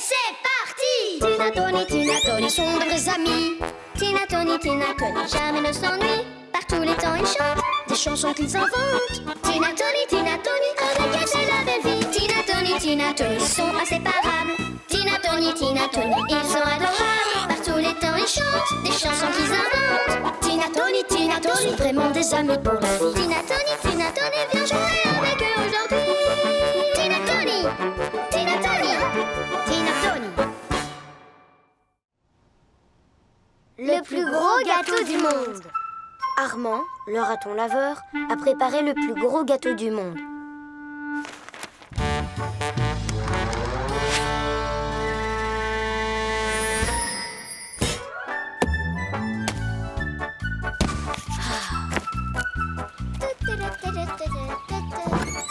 c'est parti! Tina, Tony sont de vrais amis. Tina, Tony, jamais ne s'ennuient. Par tous les temps, ils chantent des chansons qu'ils inventent. Tina, Tony, avec elle, c'est la belle vie. Tina, Tony, ils sont inséparables. Tina, Tony, ils sont adorables. Par tous les temps, ils chantent des chansons qu'ils inventent. Tina, Tony, sont vraiment des amis pour la vie. Tina, Tony, viens jouer avec eux aujourd'hui. Tina, Tony. Le plus gros gâteau du monde. Armand, le raton laveur, a préparé le plus gros gâteau du monde.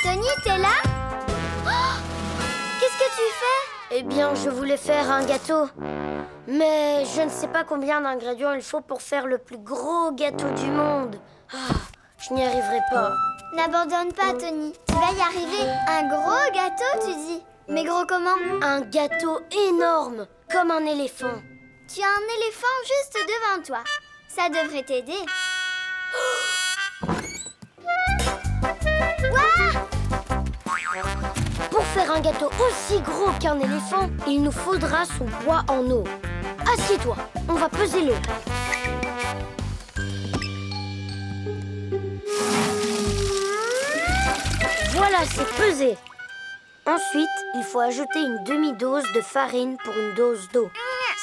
Tony, t'es là? Oh, qu'est-ce que tu fais? Eh bien, je voulais faire un gâteau. Mais je ne sais pas combien d'ingrédients il faut pour faire le plus gros gâteau du monde. Je n'y arriverai pas. N'abandonne pas, Tony. Tu vas y arriver. Un gros gâteau, tu dis? Mais gros comment? Un gâteau énorme, comme un éléphant. Tu as un éléphant juste devant toi. Ça devrait t'aider. Pour faire un gâteau aussi gros qu'un éléphant, il nous faudra son poids en eau. Assieds-toi, on va peser l'eau. Voilà, c'est pesé. Ensuite, il faut ajouter une demi-dose de farine pour une dose d'eau.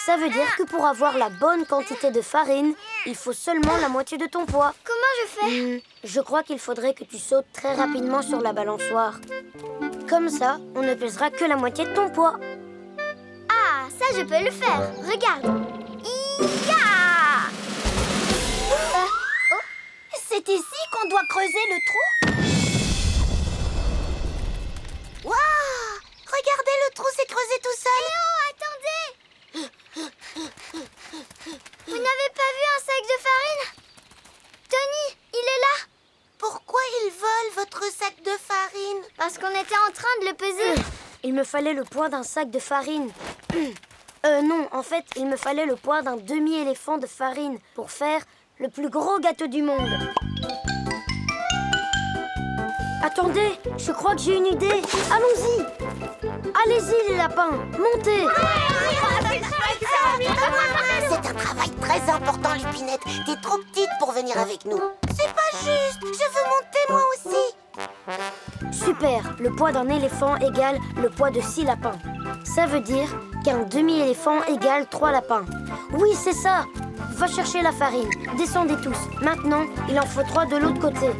Ça veut dire que pour avoir la bonne quantité de farine, il faut seulement la moitié de ton poids. Comment je fais? Je crois qu'il faudrait que tu sautes très rapidement sur la balançoire. Comme ça, on ne pèsera que la moitié de ton poids. Ah, ça je peux le faire. Regarde. C'est ici qu'on doit creuser le trou? Waouh! Regardez, le trou s'est creusé tout seul. Attendez! Vous n'avez pas vu un sac de farine? Tony, il est là. Pourquoi ils volent votre sac de farine? Parce qu'on était en train de le peser. Il me fallait le poids d'un sac de farine. Non, en fait, il me fallait le poids d'un demi-éléphant de farine pour faire le plus gros gâteau du monde. Attendez, je crois que j'ai une idée. Allons-y. Allez-y, les lapins, montez. C'est un travail très important, Lupinette. T'es trop petite pour venir avec nous. C'est pas juste. Je veux monter moi aussi. Super, le poids d'un éléphant égale le poids de 6 lapins. Ça veut dire qu'un demi-éléphant égale 3 lapins. Oui, c'est ça. Va chercher la farine. Descendez tous. Maintenant, il en faut 3 de l'autre côté.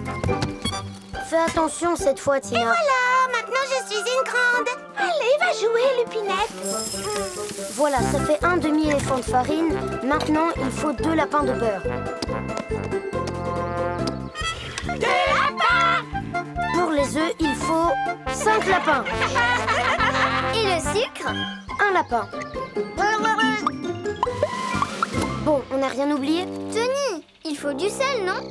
Fais attention cette fois, Tina. Et voilà, maintenant je suis une grande. Allez, va jouer, Lupinette. Voilà, ça fait un demi-éléphant de farine. Maintenant, il faut 2 lapins de beurre. 2 lapins! Pour les œufs, il faut 5 lapins. Et le sucre? 1 lapin. Bon, on n'a rien oublié? Tony, il faut du sel, non?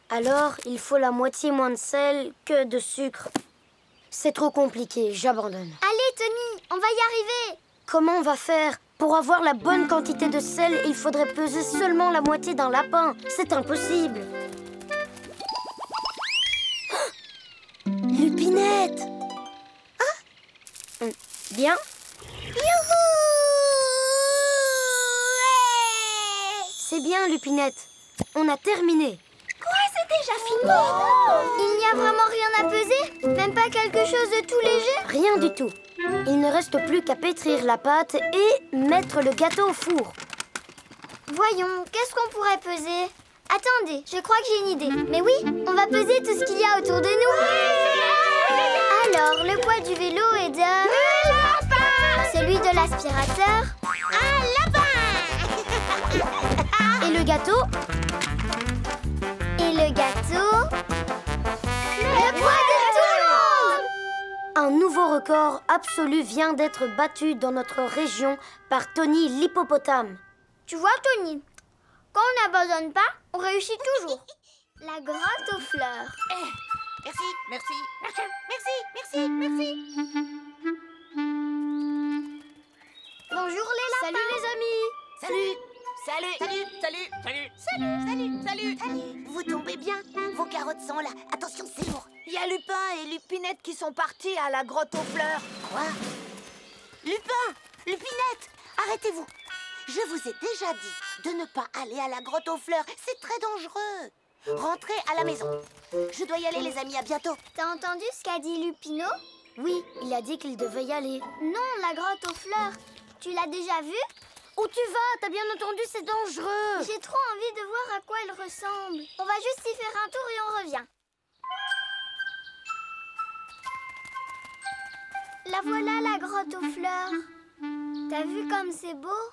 Alors, il faut la moitié moins de sel que de sucre. C'est trop compliqué, j'abandonne. Allez, Tony, on va y arriver. Comment on va faire? Pour avoir la bonne quantité de sel, il faudrait peser seulement la moitié d'un lapin. C'est impossible. Lupinette! Bien? Youhou! C'est bien, Lupinette. On a terminé. Quoi, c'est déjà fini? Il n'y a vraiment rien à peser? Même pas quelque chose de tout léger? Rien du tout. Il ne reste plus qu'à pétrir la pâte et mettre le gâteau au four. Voyons, qu'est-ce qu'on pourrait peser? Attendez, je crois que j'ai une idée. Mais oui, on va peser tout ce qu'il y a autour de nous. Alors, le poids du vélo est de... lapin! Celui de l'aspirateur. Un lapin! Et le gâteau? Et le gâteau... Le poids de tout le monde! Un nouveau record absolu vient d'être battu dans notre région par Tony l'hippopotame. Tu vois, Tony, quand on n'abandonne pas, on réussit toujours. La grotte aux fleurs. Merci. Salut. Salut, salut, salut, salut, salut, salut. Salut. Vous tombez bien. Vos carottes sont là. Attention, c'est lourd. Il y a Lupin et Lupinette qui sont partis à la grotte aux fleurs. Quoi? Lupin! Lupinette! Arrêtez-vous! Je vous ai déjà dit de ne pas aller à la grotte aux fleurs. C'est très dangereux. Rentrez à la maison. Je dois y aller, les amis. À bientôt. T'as entendu ce qu'a dit Lupino? Oui, il a dit qu'il devait y aller. Non, la grotte aux fleurs. Tu l'as déjà vue? Où tu vas? T'as bien entendu, c'est dangereux. J'ai trop envie de voir à quoi elle ressemble. On va juste y faire un tour et on revient. La voilà, la grotte aux fleurs. T'as vu comme c'est beau?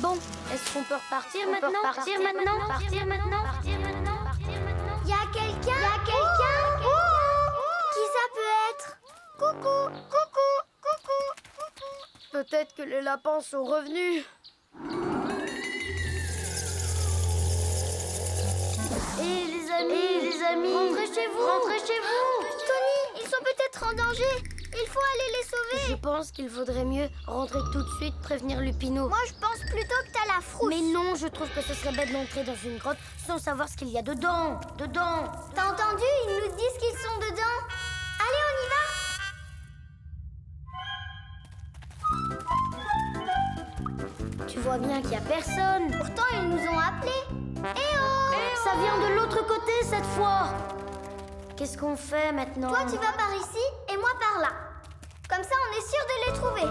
Bon, est-ce qu'on peut repartir maintenant? Partir maintenant? Y a quelqu'un? Qui ça peut être? Coucou, coucou, coucou, coucou. Peut-être que les lapins sont revenus. Et les amis, rentrez chez vous. Tony, ils sont peut-être en danger. Il faut aller les sauver. Je pense qu'il vaudrait mieux rentrer tout de suite, prévenir Lupino. Moi, je pense plutôt que t'as la frousse. Mais non, je trouve que ce serait bête d'entrer dans une grotte sans savoir ce qu'il y a dedans. T'as entendu? Ils nous disent qu'ils sont dedans. Allez, on y va. Tu vois bien qu'il y a personne. Pourtant, ils nous ont appelés. Eh oh! Ça vient de l'autre côté cette fois. Qu'est-ce qu'on fait maintenant? Toi, tu vas par ici et moi par là. Comme ça, on est sûr de les trouver.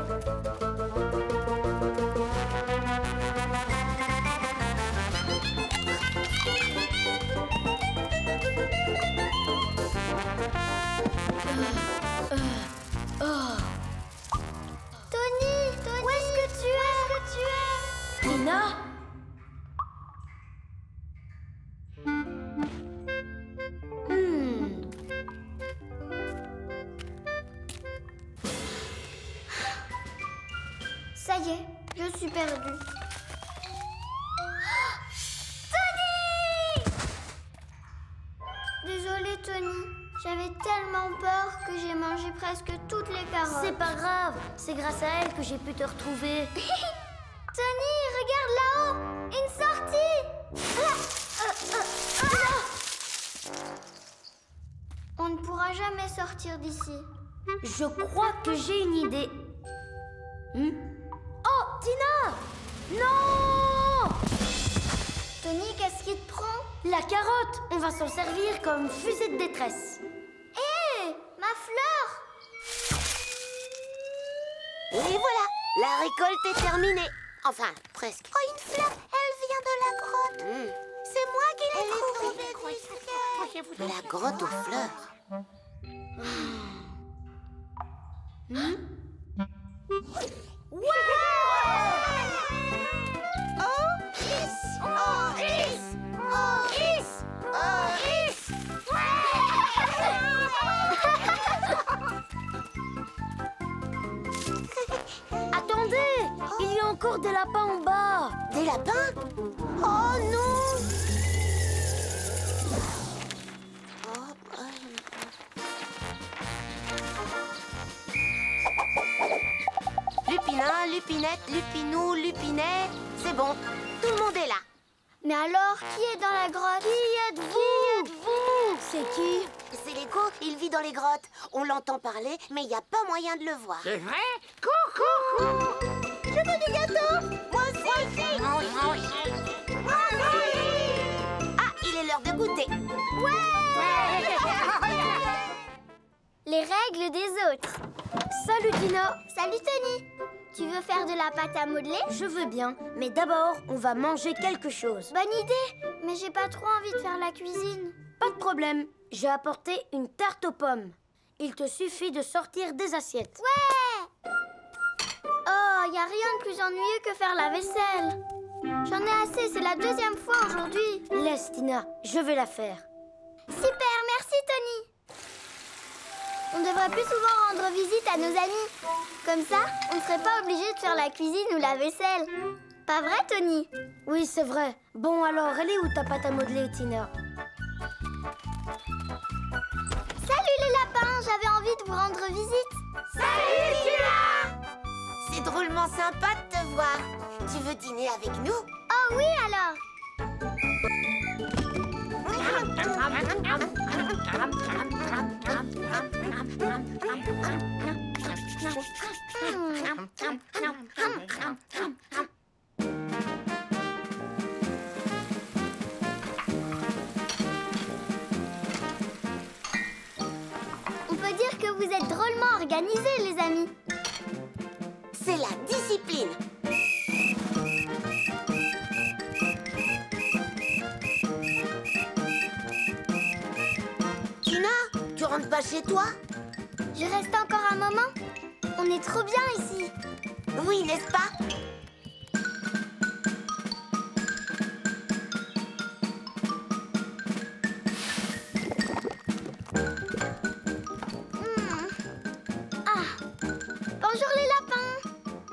Tony, où est-ce que tu es? Tina? Ça y est, je suis perdue. Tony! Désolée, Tony. J'avais tellement peur que j'ai mangé presque toutes les carottes. C'est pas grave, c'est grâce à elle que j'ai pu te retrouver. Tony, regarde là-haut! Une sortie! On ne pourra jamais sortir d'ici. Je crois que j'ai une idée. Oh, Tina! Non! Tony, qu'est-ce qui te prend? La carotte! On va s'en servir comme fusée de détresse. Hé! Ma fleur! Et voilà, la récolte est terminée. Enfin, presque. Oh, une fleur, elle vient de la grotte. C'est moi qui l'ai trouvée. La grotte aux fleurs. Attendez! Il y a encore des lapins en bas. Des lapins? Oh non! Lupinin, Lupinette, Lupinou, Lupinet. C'est bon, tout le monde est là. Mais alors, qui est dans la grotte? Qui êtes-vous? C'est qui? C'est Léco, il vit dans les grottes. On l'entend parler, mais il n'y a pas moyen de le voir. C'est vrai? Coucou! Je veux du gâteau! Moi aussi! Ah, il est l'heure de goûter. Les règles des autres. Salut Tina. Salut Tony. Tu veux faire de la pâte à modeler? Je veux bien, mais d'abord, on va manger quelque chose. Bonne idée, mais j'ai pas trop envie de faire la cuisine. Pas de problème, j'ai apporté une tarte aux pommes. Il te suffit de sortir des assiettes. Ouais! Oh, y a rien de plus ennuyeux que faire la vaisselle. J'en ai assez, c'est la deuxième fois aujourd'hui. Laisse Tina, je vais la faire. Super, merci Tony. On devrait plus souvent rendre visite à nos amis. Comme ça, on ne serait pas obligé de faire la cuisine ou la vaisselle. Pas vrai, Tony? Oui, c'est vrai. Bon, alors, elle est où ta pâte à modeler, Tina? Salut les lapins, j'avais envie de vous rendre visite. Salut, Tina! C'est drôlement sympa de te me voir. Tu veux dîner avec nous? Oh oui alors. On peut dire que vous êtes drôlement organisés, les amis. C'est la discipline. Tina, tu rentres pas chez toi? Je reste encore un moment. On est trop bien ici. Oui, n'est-ce pas? Bonjour les lapins.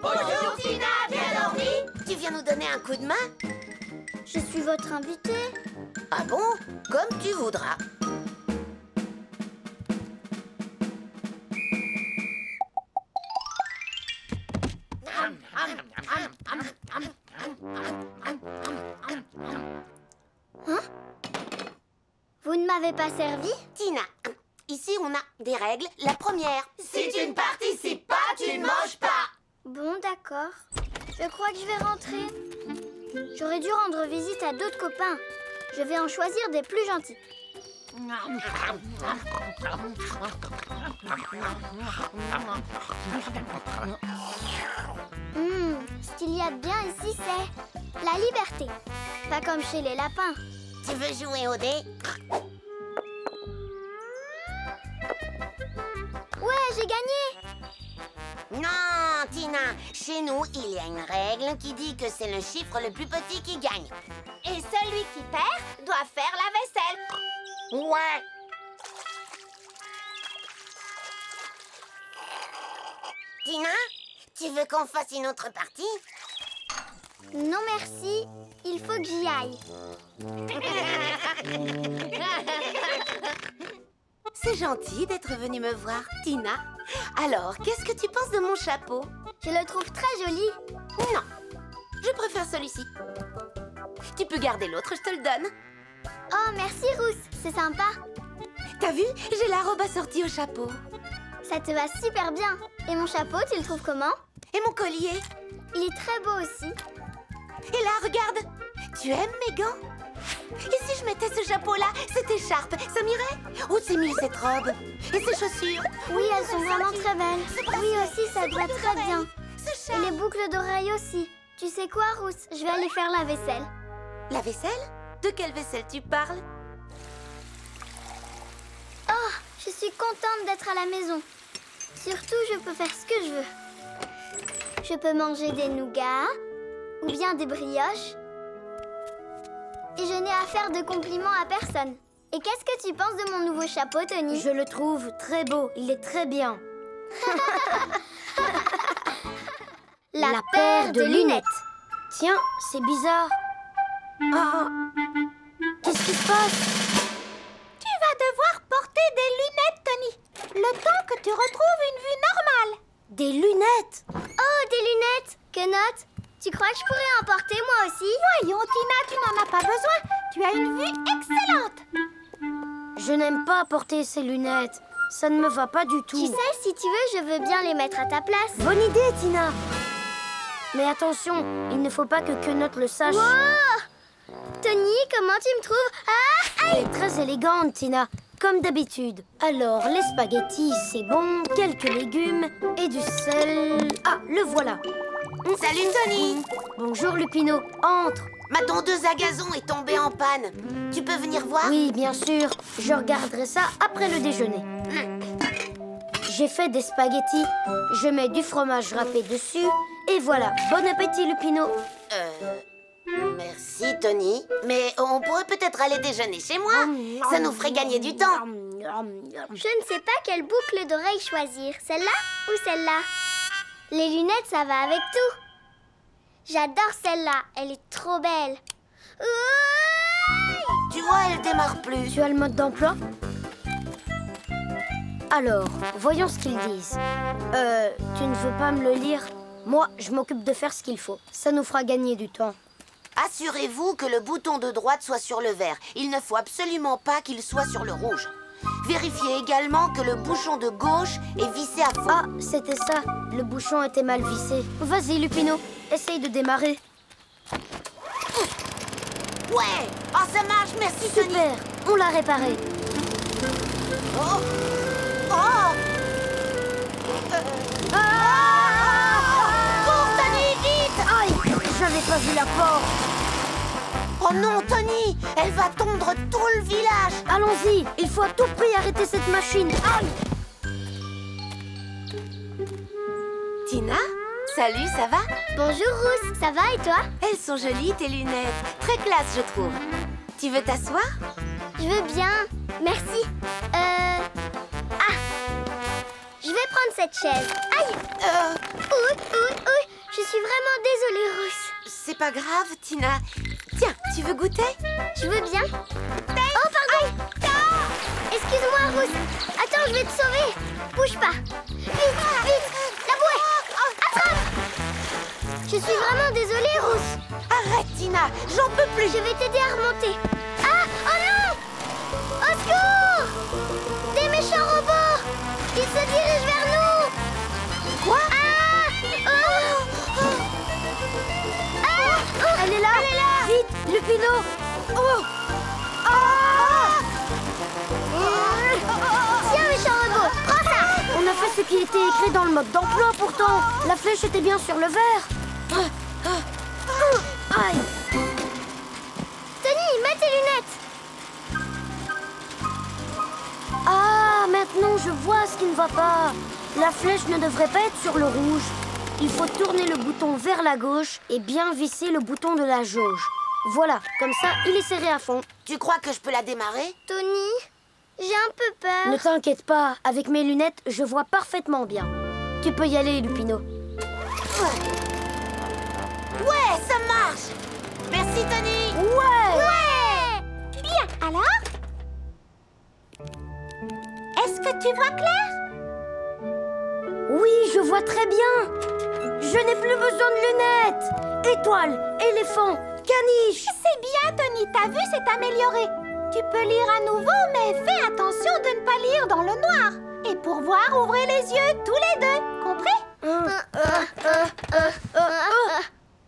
Bonjour Tina, bien dormi? Tu viens nous donner un coup de main? Je suis votre invitée. Ah bon? Comme tu voudras. Vous ne m'avez pas servi? Tina, ici on a des règles. La première, si tu ne participes pas, tu ne manges pas. Bon, d'accord. Je crois que je vais rentrer. J'aurais dû rendre visite à d'autres copains. Je vais en choisir des plus gentils. Ce qu'il y a de bien ici, c'est la liberté. Pas comme chez les lapins. Tu veux jouer au dé? Ouais, j'ai gagné! Non, Tina. Chez nous, il y a une règle qui dit que c'est le chiffre le plus petit qui gagne. Et celui qui perd doit faire la vaisselle. Ouais. Tina, tu veux qu'on fasse une autre partie? Non, merci. Il faut que j'y aille. C'est gentil d'être venue me voir, Tina. Alors, qu'est-ce que tu penses de mon chapeau? Je le trouve très joli. Non, je préfère celui-ci. Tu peux garder l'autre, je te le donne. Oh, merci, Rousse. C'est sympa. T'as vu? J'ai la robe assortie au chapeau. Ça te va super bien. Et mon chapeau, tu le trouves comment? Et mon collier? Il est très beau aussi. Et là, regarde! Tu aimes mes gants? Et si je mettais ce chapeau-là, cette écharpe, ça m'irait? Oh, c'est mieux cette robe. Et ces chaussures? Oui, elles sont vraiment très belles. Oui, aussi, ça te va très bien. Ce Et les boucles d'oreilles aussi. Tu sais quoi, Rousse? Je vais aller faire la vaisselle. La vaisselle? De quelle vaisselle tu parles? Oh, je suis contente d'être à la maison. Surtout, je peux faire ce que je veux. Je peux manger des nougats ou bien des brioches. Et je n'ai à faire de compliments à personne. Et qu'est-ce que tu penses de mon nouveau chapeau, Tony? Je le trouve très beau, il est très bien. La paire de lunettes. Tiens, c'est bizarre. Ah, qu'est-ce qui se passe? Tu vas devoir porter des lunettes, Tony. Le temps que tu retrouves une vue normale. Des lunettes? Oh, des lunettes! Quenotte, tu crois que je pourrais en porter moi aussi? Voyons, Tina, tu n'en as pas besoin. Tu as une vue excellente. Je n'aime pas porter ces lunettes. Ça ne me va pas du tout. Tu sais, si tu veux, je veux bien les mettre à ta place. Bonne idée, Tina. Mais attention, il ne faut pas que Quenotte le sache. Wow! Tony, comment tu me trouves? Ah, Elle est très élégante, Tina, comme d'habitude. Alors, les spaghettis, c'est bon, quelques légumes et du sel. Ah, le voilà. Salut, Tony! Bonjour, Lupino. Entre. Ma tondeuse à gazon est tombée en panne. Tu peux venir voir? Oui, bien sûr. Je regarderai ça après le déjeuner. J'ai fait des spaghettis. Je mets du fromage râpé dessus. Et voilà. Bon appétit, Lupino. Merci, Tony. Mais on pourrait peut-être aller déjeuner chez moi. Ça nous ferait gagner du temps. je ne sais pas quelle boucle d'oreille choisir. Celle-là ou celle-là? Les lunettes, ça va avec tout. J'adore celle-là. Elle est trop belle. Ouah! Tu vois, elle démarre plus. Tu as le mode d'emploi? Alors, voyons ce qu'ils disent. Tu ne veux pas me le lire? Moi, je m'occupe de faire ce qu'il faut. Ça nous fera gagner du temps. Assurez-vous que le bouton de droite soit sur le vert. Il ne faut absolument pas qu'il soit sur le rouge. Vérifiez également que le bouchon de gauche est vissé à fond. Ah, c'était ça. Le bouchon était mal vissé. Vas-y, Lupino, essaye de démarrer. Ouais! Oh, ça marche, merci, Tony! Super, on l'a réparé. Oh! Oh! Cours, Tony, vite! Aïe, j'avais pas vu la porte. Oh non, Tony! Elle va tondre tout le village! Allons-y, il faut à tout prix arrêter cette machine. Aïe! Tina? Salut, ça va? Bonjour Rousse, ça va et toi? Elles sont jolies, tes lunettes. Très classe, je trouve. Tu veux t'asseoir? Je veux bien, merci. Ah! Je vais prendre cette chaise. Aïe! Ouh, je suis vraiment désolée, Rousse. C'est pas grave, Tina. Tiens, tu veux goûter? Je veux bien. Oh, pardon! Excuse-moi, Rousse. Attends, je vais te sauver. Bouge pas. Vite, la bouée! Attrape! Je suis vraiment désolée, Rousse. Arrête, Tina, j'en peux plus. Je vais t'aider à remonter. Ah! Oh non! Au secours! Des méchants robots! Ils se dirigent vers nous! Quoi? Ah! Oh! Ah! Oh! Elle est là. Vite, Lupino. Oh! Tiens, méchant robot, prends ça! On a fait ce qui était écrit dans le mode d'emploi pourtant. La flèche était bien sur le vert. Aïe! Tony, mets tes lunettes! Ah, maintenant je vois ce qui ne va pas. La flèche ne devrait pas être sur le rouge. Il faut tourner le bouton vers la gauche et bien visser le bouton de la jauge. Voilà, comme ça, il est serré à fond. Tu crois que je peux la démarrer? Tony, j'ai un peu peur. Ne t'inquiète pas, avec mes lunettes, je vois parfaitement bien. Tu peux y aller, Lupino. Ouais, ça marche! Merci, Tony! Ouais! Bien, alors? Est-ce que tu vois clair? Oui, je vois très bien. Je n'ai plus besoin de lunettes. Étoile, éléphant, caniche. C'est bien, Tony, ta vue s'est améliorée. Tu peux lire à nouveau, mais fais attention de ne pas lire dans le noir. Et pour voir, ouvrez les yeux, tous les deux. Compris?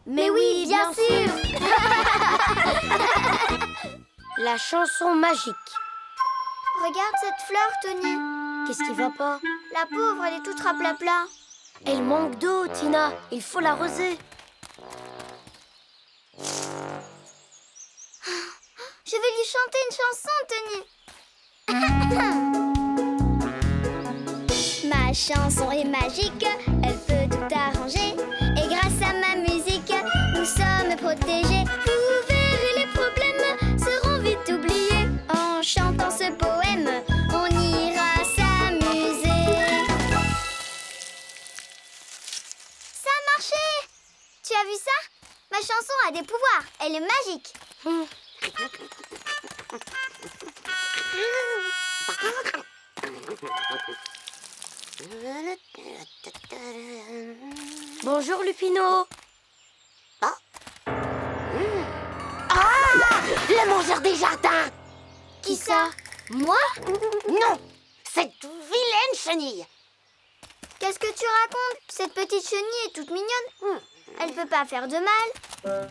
Mais oui, bien sûr. La chanson magique. Regarde cette fleur, Tony. Qu'est-ce qui va pas? La pauvre, elle est toute raplapla. Elle manque d'eau, Tina. Il faut l'arroser. Je vais lui chanter une chanson, Tony. Ma chanson est magique, elle peut tout arranger. Et grâce à ma musique, nous sommes protégés. Vous verrez, les problèmes seront vite oubliés. En chantant ce poème, on ira s'amuser. Ça a marché! Tu as vu ça? Ma chanson a des pouvoirs, elle est magique. Bonjour, Lupino. Le mangeur des jardins! Qui ça? Moi? Non! Cette vilaine chenille! Qu'est-ce que tu racontes? Cette petite chenille est toute mignonne. Elle peut pas faire de mal.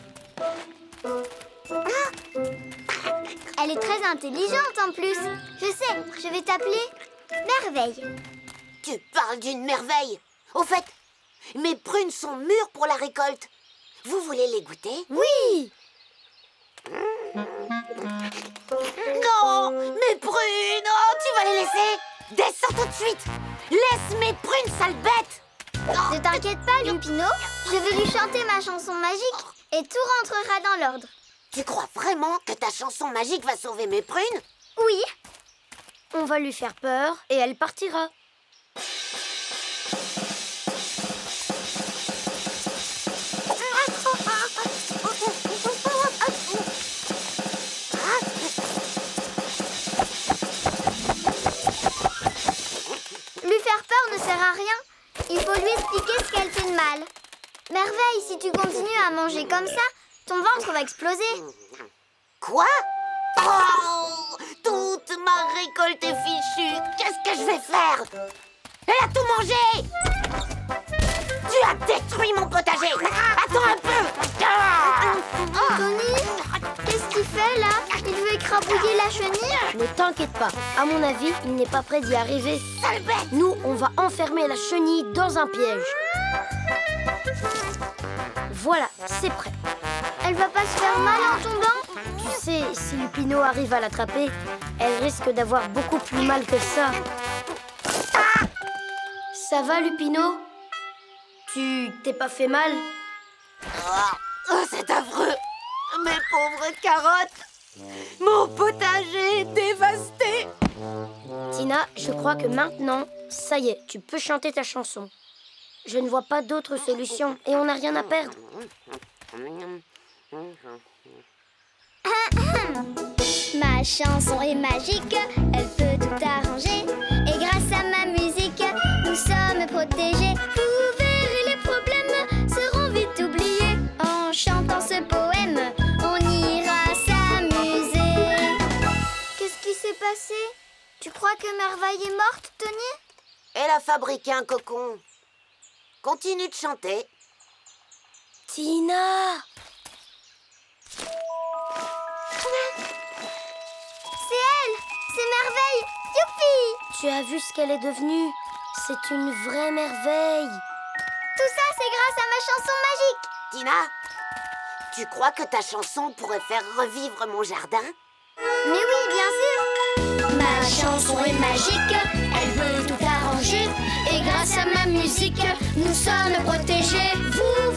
Elle est très intelligente en plus. Je sais, je vais t'appeler Merveille. Tu parles d'une merveille! Au fait, mes prunes sont mûres pour la récolte. Vous voulez les goûter? Oui! Non! Mes prunes! Oh, tu vas les laisser? Descends tout de suite! Laisse mes prunes, sale bête! Ne t'inquiète pas, Lupino. Je vais lui chanter ma chanson magique et tout rentrera dans l'ordre. Tu crois vraiment que ta chanson magique va sauver mes prunes? Oui. On va lui faire peur et elle partira. Lui faire peur ne sert à rien. Il faut lui expliquer ce qu'elle fait de mal. Merveille, si tu continues à manger comme ça, ton ventre va exploser. Quoi? Oh! Toute ma récolte est fichue. Qu'est-ce que je vais faire? Elle a tout mangé! Tu as détruit mon potager! Attends un peu! Tony, qu'est-ce qu'il fait là? Il veut écrabouiller la chenille? Ne t'inquiète pas, à mon avis, il n'est pas prêt d'y arriver. Sale bête! Nous, on va enfermer la chenille dans un piège. Voilà, c'est prêt. Elle va pas se faire mal en tombant? Tu sais, si Lupino arrive à l'attraper, elle risque d'avoir beaucoup plus mal que ça. Ça va, Lupino? Tu t'es pas fait mal? Oh, c'est affreux! Mes pauvres carottes! Mon potager est dévasté! Tina, je crois que maintenant, ça y est, tu peux chanter ta chanson. Je ne vois pas d'autre solution et on n'a rien à perdre. Ma chanson est magique, elle peut tout arranger. Et grâce à ma musique, nous sommes protégés. Vous verrez, les problèmes seront vite oubliés. En chantant ce poème, on ira s'amuser. Qu'est-ce qui s'est passé? Tu crois que Merveille est morte, Tony? Elle a fabriqué un cocon. Continue de chanter. Tina! C'est elle! C'est Merveille! Youpi! Tu as vu ce qu'elle est devenue? C'est une vraie merveille. Tout ça, c'est grâce à ma chanson magique! Tina, tu crois que ta chanson pourrait faire revivre mon jardin? Mais oui, bien sûr! Ma chanson est magique, elle veut tout arranger. Et grâce à ma musique, nous sommes protégés. Vous